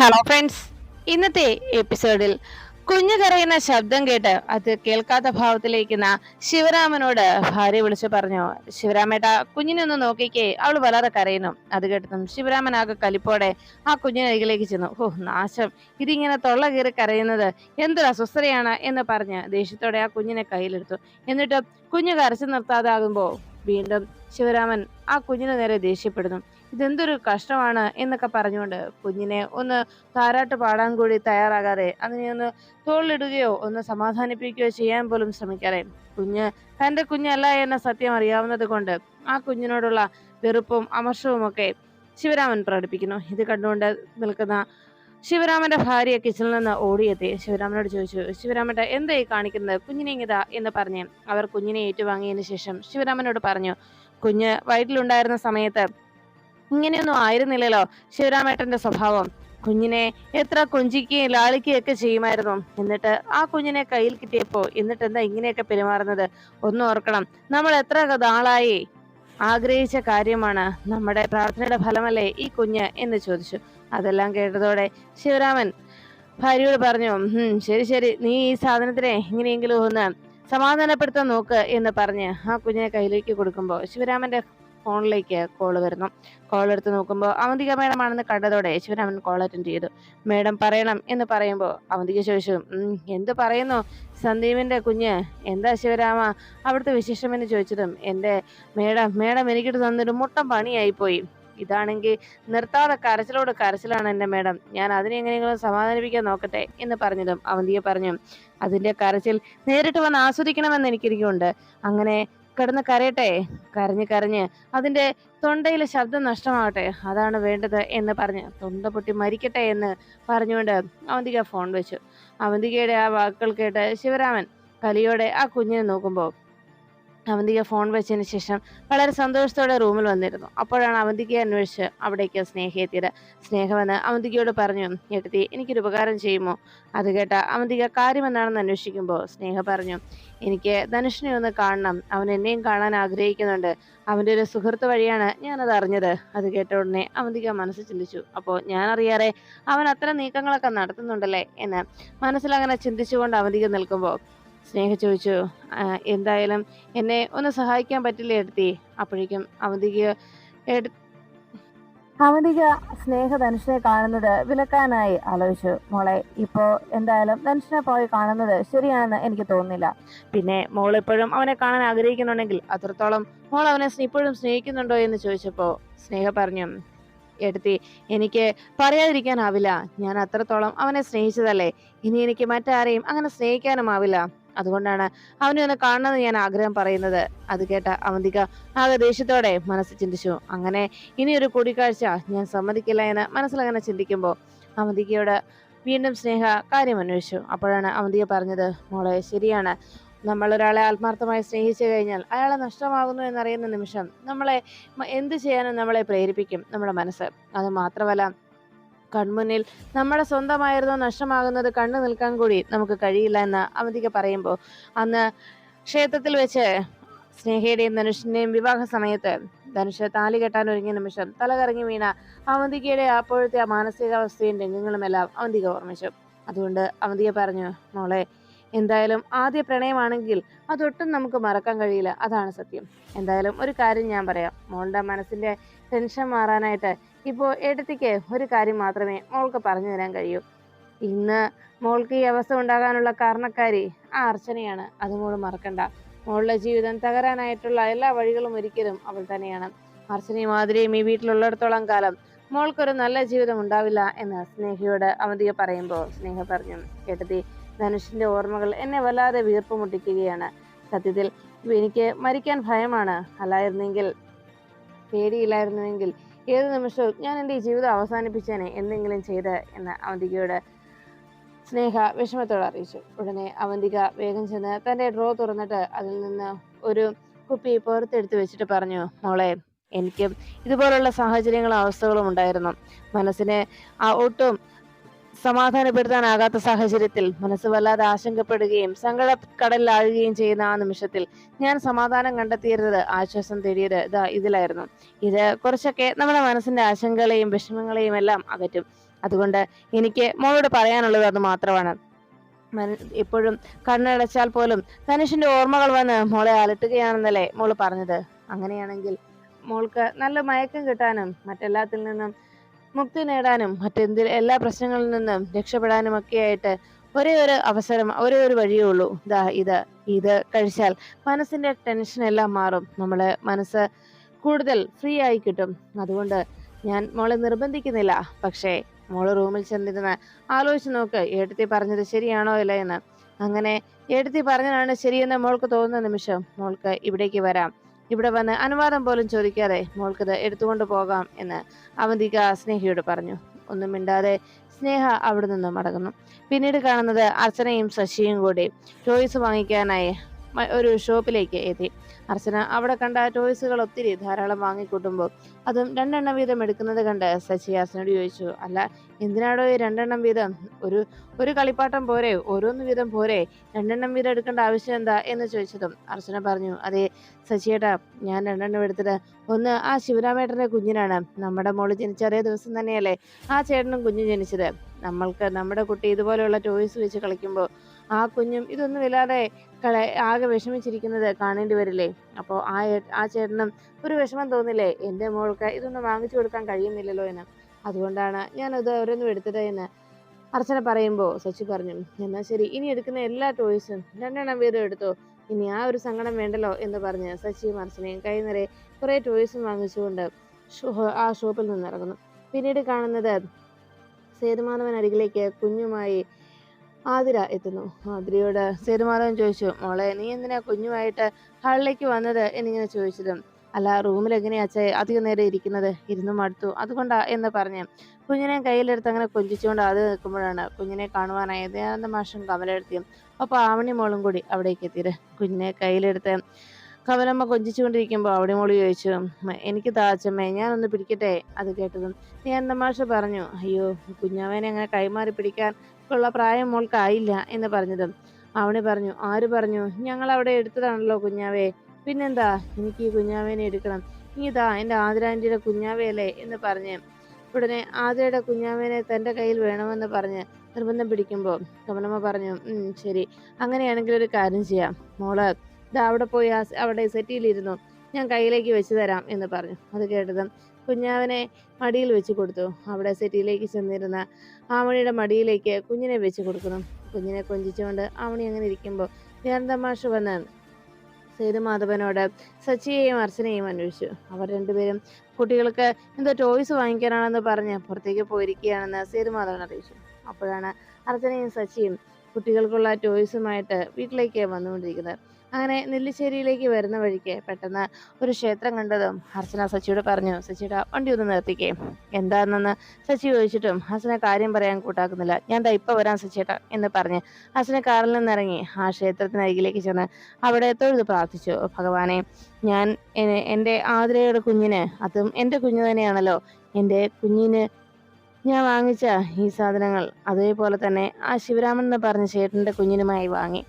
Hello friends, ഇന്നത്തെ എപ്പിസോഡിൽ കുഞ്ഞു കരയുന്ന ശബ്ദം കേട്ട് അത് കേൾക്കാത്ത ഭാവത്തിലേക്കുന്ന ശിവരാമനോട് ഭാര്യ വിളിച്ചു പറഞ്ഞു, ശിവരാമേട്ട കുഞ്ഞിനെ ഒന്ന് നോക്കിക്കേ, അവള് വല്ലാതെ കരയുന്നു. അത് കേട്ടതും ശിവരാമൻ ആകെ കലിപ്പോടെ ആ കുഞ്ഞിന് അരികിലേക്ക് ചെന്നു. ഓ നാശം, ഇതിങ്ങനെ തൊള്ള കീറി കരയുന്നത് എന്തൊരു അസ്വസ്ഥതയാണ് എന്ന് പറഞ്ഞ് ദേഷ്യത്തോടെ ആ കുഞ്ഞിനെ കയ്യിലെടുത്തു. എന്നിട്ട് കുഞ്ഞ് കരച്ചു നിർത്താതാകുമ്പോ വീണ്ടും ശിവരാമൻ ആ കുഞ്ഞിന് നേരെ ദേഷ്യപ്പെടുന്നു. ഇതെന്തൊരു കഷ്ടമാണ് എന്നൊക്കെ പറഞ്ഞുകൊണ്ട് കുഞ്ഞിനെ ഒന്ന് താരാട്ട് പാടാൻ കൂടി തയ്യാറാകാതെ അതിനെ ഒന്ന് തോളിലിടുകയോ ഒന്ന് സമാധാനിപ്പിക്കുകയോ ചെയ്യാൻ പോലും ശ്രമിക്കാതെ തന്റെ കുഞ്ഞല്ല എന്ന സത്യം അറിയാവുന്നത് കൊണ്ട് ആ കുഞ്ഞിനോടുള്ള വെറുപ്പും അമർഷവും ഒക്കെ ശിവരാമൻ പ്രകടിപ്പിക്കുന്നു. ഇത് കണ്ടുകൊണ്ട് നിൽക്കുന്ന ശിവരാമന്റെ ഭാര്യ കിച്ചണിൽ നിന്ന് ഓടിയെത്തി ശിവരാമനോട് ചോദിച്ചു, ശിവരാമന്റെ എന്തായി കാണിക്കുന്നത്, കുഞ്ഞിനെ ഇങ്ങിതാ എന്ന് പറഞ്ഞ് അവർ കുഞ്ഞിനെ ഏറ്റുവാങ്ങിയതിനു ശേഷം ശിവരാമനോട് പറഞ്ഞു, കുഞ്ഞ് വയറ്റിലുണ്ടായിരുന്ന സമയത്ത് ഇങ്ങനെയൊന്നും ആയിരുന്നില്ലല്ലോ ശിവരാമേട്ടന്റെ സ്വഭാവം. കുഞ്ഞിനെ എത്ര കൊഞ്ചിക്കുകയും ലാളിക്കുകയും ഒക്കെ ചെയ്യുമായിരുന്നു. എന്നിട്ട് ആ കുഞ്ഞിനെ കയ്യിൽ കിട്ടിയപ്പോ എന്നിട്ട് എന്താ ഇങ്ങനെയൊക്കെ പെരുമാറുന്നത്? ഒന്നും ഓർക്കണം, നമ്മൾ എത്ര നാളായി ആഗ്രഹിച്ച കാര്യമാണ്, നമ്മുടെ പ്രാർത്ഥനയുടെ ഫലമല്ലേ ഈ കുഞ്ഞ് എന്ന് ചോദിച്ചു. അതെല്ലാം കേട്ടതോടെ ശിവരാമൻ ഭാര്യയോട് പറഞ്ഞു, ശരി ശരി, നീ ഈ സാധനത്തിനെ എങ്ങനെയെങ്കിലും ഒന്ന് സമാധാനപ്പെടുത്താൻ നോക്ക് എന്ന് പറഞ്ഞ് ആ കുഞ്ഞിനെ കയ്യിലേക്ക് കൊടുക്കുമ്പോൾ ശിവരാമന്റെ ഫോണിലേക്ക് കോള് വരുന്നു. കോൾ എടുത്ത് നോക്കുമ്പോൾ അവന്തിക മേഡം ആണെന്ന് കണ്ടതോടെ ശിവരാമൻ കോൾ അറ്റൻഡ് ചെയ്തു. മേഡം പറയണം എന്ന് പറയുമ്പോൾ അവന്തിക ചോദിച്ചു, എന്ത് പറയുന്നു സന്ദീപിന്റെ കുഞ്ഞ്, എന്താ ശിവരാമ അവിടുത്തെ വിശേഷം എന്ന് ചോദിച്ചതും, എന്റെ മേഡം എനിക്കിട്ട് തന്നൊരു മുട്ടം പണിയായി പോയി. ഇതാണെങ്കിൽ നിർത്താതെ കരച്ചിലോട് കരച്ചിലാണ് എന്റെ മേഡം, ഞാൻ അതിനെ എങ്ങനെയെങ്കിലും സമാധാനിപ്പിക്കാൻ നോക്കട്ടെ എന്ന് പറഞ്ഞതും അവന്തിക പറഞ്ഞു, അതിന്റെ കരച്ചിൽ നേരിട്ട് വന്ന് ആസ്വദിക്കണമെന്ന് എനിക്കിരിക്കുന്നുണ്ട്. അങ്ങനെ കിടന്ന് കരയട്ടെ, കരഞ്ഞ് അതിന്റെ തൊണ്ടയിലെ ശബ്ദം നഷ്ടമാകട്ടെ, അതാണ് വേണ്ടത് എന്ന് പറഞ്ഞ് തൊണ്ട പൊട്ടി മരിക്കട്ടെ എന്ന് പറഞ്ഞുകൊണ്ട് അവന്തിക ഫോൺ വെച്ചു. അവന്തികയുടെ ആ വാക്കുകൾ കേട്ട് ശിവരാമൻ കലിയോടെ ആ കുഞ്ഞിനെ നോക്കുമ്പോൾ അവന്തിക ഫോൺ വെച്ചതിന് ശേഷം വളരെ സന്തോഷത്തോടെ റൂമിൽ വന്നിരുന്നു. അപ്പോഴാണ് അവന്തികയെ അന്വേഷിച്ച് അവിടേക്ക് സ്നേഹ എത്തിയത്. സ്നേഹ വന്ന് അവന്തികയോട് പറഞ്ഞു, ഏട്ടത്തി എനിക്കൊരു ഉപകാരം ചെയ്യുമോ? അത് കേട്ട അവന്തിക കാര്യം എന്താണെന്ന് അന്വേഷിക്കുമ്പോൾ സ്നേഹ പറഞ്ഞു, എനിക്ക് ധനുഷിനെ ഒന്ന് കാണണം, അവൻ എന്നെയും കാണാൻ ആഗ്രഹിക്കുന്നുണ്ട്. അവന്റെ ഒരു സുഹൃത്ത് വഴിയാണ് ഞാനത് അറിഞ്ഞത്. അത് കേട്ട ഉടനെ അവന്തിക മനസ്സ് ചിന്തിച്ചു, അപ്പോൾ ഞാൻ അറിയാതെ അവൻ അത്തരം നീക്കങ്ങളൊക്കെ നടത്തുന്നുണ്ടല്ലേ എന്ന് മനസ്സിലങ്ങനെ ചിന്തിച്ചുകൊണ്ട് അവന്തിക നിൽക്കുമ്പോൾ സ്നേഹ ചോദിച്ചു, എന്തായാലും എന്നെ ഒന്ന് സഹായിക്കാൻ പറ്റില്ലേ എടുത്തി? അപ്പോഴേക്കും അവന്തിക സ്നേഹ ധനുഷിനെ കാണുന്നത് വിലക്കാനായി ആലോചിച്ചു. മോളെ, ഇപ്പോ എന്തായാലും ധനുഷിനെ പോയി കാണുന്നത് ശരിയാണെന്ന് എനിക്ക് തോന്നുന്നില്ല. പിന്നെ മോൾ എപ്പോഴും അവനെ കാണാൻ ആഗ്രഹിക്കുന്നുണ്ടെങ്കിൽ അത്രത്തോളം മോൾ അവനെ ഇപ്പോഴും സ്നേഹിക്കുന്നുണ്ടോ എന്ന് ചോദിച്ചപ്പോ സ്നേഹ പറഞ്ഞു, എടുത്തി എനിക്ക് പറയാതിരിക്കാനാവില്ല, ഞാൻ അത്രത്തോളം അവനെ സ്നേഹിച്ചതല്ലേ, ഇനി എനിക്ക് മറ്റാരെയും അങ്ങനെ സ്നേഹിക്കാനും ആവില്ല. അതുകൊണ്ടാണ് അവനെ ഒന്ന് കാണണമെന്ന് ഞാൻ ആഗ്രഹം പറയുന്നത്. അത് കേട്ട അവന്തിക ആകെ ദേഷ്യത്തോടെ മനസ്സിൽ ചിന്തിച്ചു, അങ്ങനെ ഇനി ഒരു കൂടിക്കാഴ്ച ഞാൻ സമ്മതിക്കില്ല എന്ന് മനസ്സിലങ്ങനെ ചിന്തിക്കുമ്പോൾ അവന്തികയോട് വീണ്ടും സ്നേഹ കാര്യം അന്വേഷിച്ചു. അപ്പോഴാണ് അവന്തിക പറഞ്ഞത്, മോളെ ശരിയാണ്, നമ്മൾ ഒരാളെ ആത്മാർത്ഥമായി സ്നേഹിച്ചു കഴിഞ്ഞാൽ അയാളെ നഷ്ടമാകുന്നു എന്നറിയുന്ന നിമിഷം നമ്മളെ എന്ത് ചെയ്യാനും നമ്മളെ പ്രേരിപ്പിക്കും നമ്മുടെ മനസ്സ്. അത് മാത്രമല്ല, കൺമുന്നിൽ നമ്മുടെ സ്വന്തമായിരുന്നോ നഷ്ടമാകുന്നത് കണ്ടു നിൽക്കാൻ കൂടി നമുക്ക് കഴിയില്ല എന്ന് അവന്തിക പറയുമ്പോൾ അന്ന് ക്ഷേത്രത്തിൽ വെച്ച് സ്നേഹയുടെയും ധനുഷിന്റെയും വിവാഹ സമയത്ത് ധനുഷ് താലി കെട്ടാൻ ഒരുങ്ങിയ നിമിഷം തലകറങ്ങി വീണ അവന്തികയുടെ അപ്പോഴത്തെ ആ മാനസികാവസ്ഥയും രംഗങ്ങളുമെല്ലാം അവന്തിക ഓർമ്മിച്ചു. അതുകൊണ്ട് അവന്തിക പറഞ്ഞു, മോളെ എന്തായാലും ആദ്യ പ്രണയമാണെങ്കിൽ അതൊട്ടും നമുക്ക് മറക്കാൻ കഴിയില്ല, അതാണ് സത്യം. എന്തായാലും ഒരു കാര്യം ഞാൻ പറയാം, മോളുടെ മനസ്സിന്റെ ടെൻഷൻ മാറാനായിട്ട് ഇപ്പോ ഏട്ടത്തിക്ക് ഒരു കാര്യം മാത്രമേ മോൾക്ക് പറഞ്ഞു തരാൻ കഴിയൂ. ഇന്ന് മോൾക്ക് ഈ അവസ്ഥ ഉണ്ടാകാനുള്ള കാരണക്കാരി ആ അർച്ചനയാണ്, അത് മോള് മറക്കണ്ട. മോളുടെ ജീവിതം തകരാനായിട്ടുള്ള എല്ലാ വഴികളും ഒരിക്കലും അവൾ തന്നെയാണ്. അർച്ചനയും മാതിരിയും ഈ വീട്ടിലുള്ളിടത്തോളം കാലം മോൾക്കൊരു നല്ല ജീവിതം ഉണ്ടാവില്ല എന്ന് സ്നേഹയോട് അവന്തിക പറയുമ്പോൾ സ്നേഹ പറഞ്ഞു, ഏട്ടത്തി ധനുഷിന്റെ ഓർമ്മകൾ എന്നെ വല്ലാതെ വീർപ്പ് മുട്ടിക്കുകയാണ്. സത്യത്തിൽ എനിക്ക് മരിക്കാൻ ഭയമാണ്, പേടിയില്ലായിരുന്നുവെങ്കിൽ ഏത് നിമിഷവും ഞാൻ എൻ്റെ ജീവിതം അവസാനിപ്പിച്ചേനെ എന്തെങ്കിലും ചെയ്ത് എന്ന് അവന്തികയോട് സ്നേഹ വിഷമത്തോടെ അറിയിച്ചു. ഉടനെ അവന്തിക വേഗം ചെന്ന് തന്റെ ഡ്രോ തുറന്നിട്ട് അതിൽ നിന്ന് ഒരു കുപ്പി പുറത്തെടുത്ത് വെച്ചിട്ട് പറഞ്ഞു, മോളെ എനിക്ക് ഇതുപോലുള്ള സാഹചര്യങ്ങളും അവസ്ഥകളും ഉണ്ടായിരുന്നു. മനസ്സിനെ ഒട്ടും സമാധാനപ്പെടുത്താനാകാത്ത സാഹചര്യത്തിൽ മനസ്സ് വല്ലാതെ ആശങ്കപ്പെടുകയും സങ്കടക്കടലിലാഴുകയും ചെയ്യുന്ന ആ നിമിഷത്തിൽ ഞാൻ സമാധാനം കണ്ടെത്തിയിരുന്നത്, ആശ്വാസം തേടിയത് ഇതിലായിരുന്നു. ഇത് കുറച്ചൊക്കെ നമ്മുടെ മനസ്സിന്റെ ആശങ്കകളെയും വിഷമങ്ങളെയും എല്ലാം അകറ്റും. അതുകൊണ്ട് എനിക്ക് മോളോട് പറയാനുള്ളത് അത് മാത്രമാണ്. എപ്പോഴും കണ്ണടച്ചാൽ പോലും ധനുഷിന്റെ ഓർമ്മകൾ വന്ന് മോളെ അലട്ടുകയാണെന്നല്ലേ മോള് പറഞ്ഞത്. അങ്ങനെയാണെങ്കിൽ മോൾക്ക് നല്ല മയക്കം കിട്ടാനും മറ്റെല്ലാത്തിൽ നിന്നും മുക്തി നേടാനും എല്ലാ പ്രശ്നങ്ങളിൽ നിന്നും രക്ഷപ്പെടാനും ഒക്കെ ആയിട്ട് ഒരേ ഒരു അവസരം, ഒരേ ഒരു വഴിയേ ഉള്ളൂ. ഇത് കഴിച്ചാൽ മനസ്സിന്റെ ടെൻഷൻ എല്ലാം മാറും. നമ്മള് മനസ്സ് കൂടുതൽ ഫ്രീ ആയി കിട്ടും. അതുകൊണ്ട് ഞാൻ മോളെ നിർബന്ധിക്കുന്നില്ല. പക്ഷേ മോള് റൂമിൽ ചെന്നിരുന്ന് ആലോചിച്ച് നോക്ക്, ഏട്ടത്തി പറഞ്ഞത് ശരിയാണോ ഇല്ല എന്ന്. അങ്ങനെ ഏട്ടത്തി പറഞ്ഞതാണ് ശരിയെന്ന് മോൾക്ക് തോന്നുന്ന നിമിഷം മോൾക്ക് ഇവിടേക്ക് വരാം. ഇവിടെ വന്ന് അനുവാദം പോലും ചോദിക്കാതെ മോൾക്കിത് എടുത്തുകൊണ്ട് പോകാം എന്ന് അവന്തിക സ്നേഹയോട് പറഞ്ഞു. ഒന്നും മിണ്ടാതെ സ്നേഹ അവിടെ നിന്ന് മടങ്ങുന്നു. പിന്നീട് കാണുന്നത് അർച്ചനയും ശശിയും കൂടി ടോയ്സ് വാങ്ങിക്കാനായി ഒരു ഷോപ്പിലേക്ക് എത്തി. അർച്ചന അവിടെ കണ്ട ടോയ്സുകൾ ഒത്തിരി ധാരാളം വാങ്ങിക്കൂട്ടുമ്പോൾ അതും 2 എണ്ണം വീതം എടുക്കുന്നത് കണ്ട് ശശി അർച്ചനയോട് ചോദിച്ചു, അല്ല എന്തിനാടോ ഈ 2 എണ്ണം വീതം? ഒരു കളിപ്പാട്ടം പോരെ, ഓരോന്ന് വീതം പോരെ, 2 എണ്ണം വീതം എടുക്കേണ്ട ആവശ്യം എന്താ എന്ന് ചോദിച്ചതും അർച്ചന പറഞ്ഞു, അതെ ശശിയേട്ടാ, ഞാൻ 2 എണ്ണം എടുത്തത് ഒന്ന് ആ ശിവരാമേട്ടന്റെ കുഞ്ഞിനാണ്. നമ്മുടെ മോള് ജനിച്ച അതേ ദിവസം തന്നെയല്ലേ ആ ചേട്ടനും കുഞ്ഞു ജനിച്ചത്. നമ്മുടെ കുട്ടി ഇതുപോലെയുള്ള ടോയ്സ് വെച്ച് കളിക്കുമ്പോൾ ആ കുഞ്ഞും ഇതൊന്നുമില്ലാതെ ആകെ വിഷമിച്ചിരിക്കുന്നത് കാണേണ്ടി വരില്ലേ? അപ്പോൾ ആ ചേട്ടനും ഒരു വിഷമം തോന്നില്ലേ, എൻ്റെ മോൾക്ക് ഇതൊന്നും വാങ്ങിച്ചു കൊടുക്കാൻ കഴിയുന്നില്ലല്ലോ എന്ന്. അതുകൊണ്ടാണ് ഞാനത് ഓരോന്നും എടുത്തത് എന്ന് അർച്ചന പറയുമ്പോൾ ശശി പറഞ്ഞു, എന്നാൽ ശരി, ഇനി എടുക്കുന്ന എല്ലാ ടോയ്സും 2 എണ്ണം വീതം എടുത്തോ, ഇനി ആ ഒരു സങ്കടം വേണ്ടല്ലോ എന്ന് പറഞ്ഞ് ശശിയും അർച്ചനയും കൈ നിറയെ കുറെ ടോയ്സും വാങ്ങിച്ചുകൊണ്ട് ആ ഷോപ്പിൽ നിന്ന് ഇറങ്ങുന്നു. പിന്നീട് കാണുന്നത് സേതുമാധവൻ അരികിലേക്ക് കുഞ്ഞുമായി ആതിര എത്തുന്നു. ആതിരയോട് സേതുമാധവൻ ചോദിച്ചു, മോളെ നീ എന്തിനാ കുഞ്ഞുമായിട്ട് ഹാളിലേക്ക് വന്നത് എന്നിങ്ങനെ ചോദിച്ചതും, അല്ല റൂമിൽ എങ്ങനെയാ അച്ഛാ അധികം നേരം ഇരിക്കുന്നത്, ഇരുന്നു മടുത്തു, അതുകൊണ്ടാ എന്ന് പറഞ്ഞ് കുഞ്ഞിനെ കയ്യിലെടുത്ത് അങ്ങനെ കൊഞ്ചിച്ചുകൊണ്ട് അത് നിൽക്കുമ്പോഴാണ് കുഞ്ഞിനെ കാണുവാനായി ദയാനന്ദ മാഷും കമലെടുത്തിയും ഒപ്പം ആവണി മോളും കൂടി അവിടേക്ക് എത്തിയത്. കുഞ്ഞിനെ കയ്യിലെടുത്ത് കമലമ്മ കൊഞ്ചിച്ചുകൊണ്ടിരിക്കുമ്പോൾ അവിടെ മോള് ചോദിച്ചു, എനിക്ക് താച്ചമ്മേ, ഞാനൊന്ന് പിടിക്കട്ടെ. അത് കേട്ടതും ദയാനന്ദ മാഷ് പറഞ്ഞു, അയ്യോ കുഞ്ഞാവേനെ അങ്ങനെ കൈമാറി പിടിക്കാൻ ഉള്ള പ്രായം മോൾക്കായില്ല എന്ന് പറഞ്ഞതും അവണി പറഞ്ഞു, ആര് പറഞ്ഞു, ഞങ്ങൾ അവിടെ എടുത്തതാണല്ലോ കുഞ്ഞാവേ, പിന്നെന്താ എനിക്ക് ഈ കുഞ്ഞാവേനെ എടുക്കണം, ഇതാ എൻ്റെ ആതിരാൻ്റിയുടെ കുഞ്ഞാവയല്ലേ എന്ന് പറഞ്ഞ് ഉടനെ ആതിരയുടെ കുഞ്ഞാവേനെ തൻ്റെ കയ്യിൽ വേണമെന്ന് പറഞ്ഞ് നിർബന്ധം പിടിക്കുമ്പോൾ കമലമ്മ പറഞ്ഞു, ശരി, അങ്ങനെയാണെങ്കിൽ ഒരു കാര്യം ചെയ്യാം, മോള് ഇതാ അവിടെ പോയി അവിടെ സെറ്റിയിലിരുന്നു, ഞാൻ കയ്യിലേക്ക് വെച്ച് തരാം എന്ന് പറഞ്ഞു. അത് കേട്ടതും കുഞ്ഞാവനെ മടിയിൽ വെച്ച് കൊടുത്തു. അവിടെ സെറ്റിയിലേക്ക് ചെന്നിരുന്ന ആമണിയുടെ മടിയിലേക്ക് കുഞ്ഞിനെ വെച്ച് കൊടുക്കുന്നു. കുഞ്ഞിനെ കൊഞ്ചിച്ചുകൊണ്ട് ആമണി അങ്ങനെ ഇരിക്കുമ്പോൾ ധ്യാനതമാഷ് വന്ന് സേതുമാധവനോട് സച്ചിയെയും അർച്ചനയെയും അന്വേഷിച്ചു. അവർ രണ്ടുപേരും കുട്ടികൾക്ക് എന്തോ ടോയ്സ് വാങ്ങിക്കാനാണെന്ന് പറഞ്ഞ് പുറത്തേക്ക് പോയിരിക്കുകയാണെന്ന് സേതുമാധവൻ അറിയിച്ചു. അപ്പോഴാണ് അർച്ചനയും സച്ചിയും കുട്ടികൾക്കുള്ള ടോയ്സുമായിട്ട് വീട്ടിലേക്ക് വന്നുകൊണ്ടിരിക്കുന്നത്. അങ്ങനെ നെല്ലിശ്ശേരിയിലേക്ക് വരുന്ന വഴിക്ക് പെട്ടെന്ന് ഒരു ക്ഷേത്രം കണ്ടതും അർച്ചന സച്ചിയോട് പറഞ്ഞു, സച്ചിയുടെ വണ്ടി ഒന്ന് നിർത്തിക്കേ. എന്താണെന്ന് സച്ചി ചോദിച്ചിട്ടും ഹസന കാര്യം പറയാൻ കൂട്ടാക്കുന്നില്ല. ഞാൻ ദാ ഇപ്പൊ വരാൻ സച്ചിയേട്ടാ എന്ന് പറഞ്ഞ് ഹസന കാറിൽ നിന്നിറങ്ങി ആ ക്ഷേത്രത്തിനരികിലേക്ക് ചെന്ന് അവിടെ തൊഴുത് പ്രാർത്ഥിച്ചു, ഭഗവാനെ, ഞാൻ എൻ്റെ ആതിരയുടെ കുഞ്ഞിന്, അതും എൻ്റെ കുഞ്ഞു തന്നെയാണല്ലോ, എൻ്റെ കുഞ്ഞിന് ഞാൻ വാങ്ങിച്ച ഈ സാധനങ്ങൾ അതേപോലെ തന്നെ ആ ശിവരാമൻ എന്ന് പറഞ്ഞ ചേട്ടൻ്റെ കുഞ്ഞിനുമായി വാങ്ങി.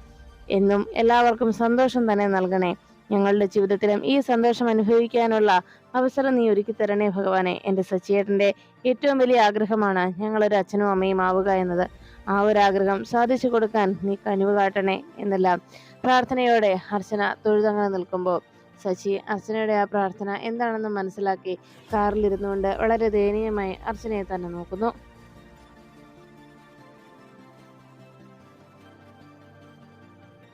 എന്നും എല്ലാവർക്കും സന്തോഷം തന്നെ നൽകണേ. ഞങ്ങളുടെ ജീവിതത്തിലും ഈ സന്തോഷം അനുഭവിക്കാനുള്ള അവസരം നീ ഒരുക്കി തരണേ ഭഗവാനെ. എൻ്റെ സച്ചിയേട്ടൻ്റെ ഏറ്റവും വലിയ ആഗ്രഹമാണ് ഞങ്ങളൊരു അച്ഛനും അമ്മയും ആവുക എന്നത്. ആ ഒരു ആഗ്രഹം സാധിച്ചു കൊടുക്കാൻ നീ കനിവ് കാട്ടണേ എന്നെല്ലാം പ്രാർത്ഥനയോടെ അർച്ചന തൊഴുതങ്ങനെ നിൽക്കുമ്പോൾ സച്ചി അർച്ചനയുടെ ആ പ്രാർത്ഥന എന്താണെന്ന് മനസ്സിലാക്കി കാറിലിരുന്നുകൊണ്ട് വളരെ ദയനീയമായി അർച്ചനയെ തന്നെ നോക്കുന്നു.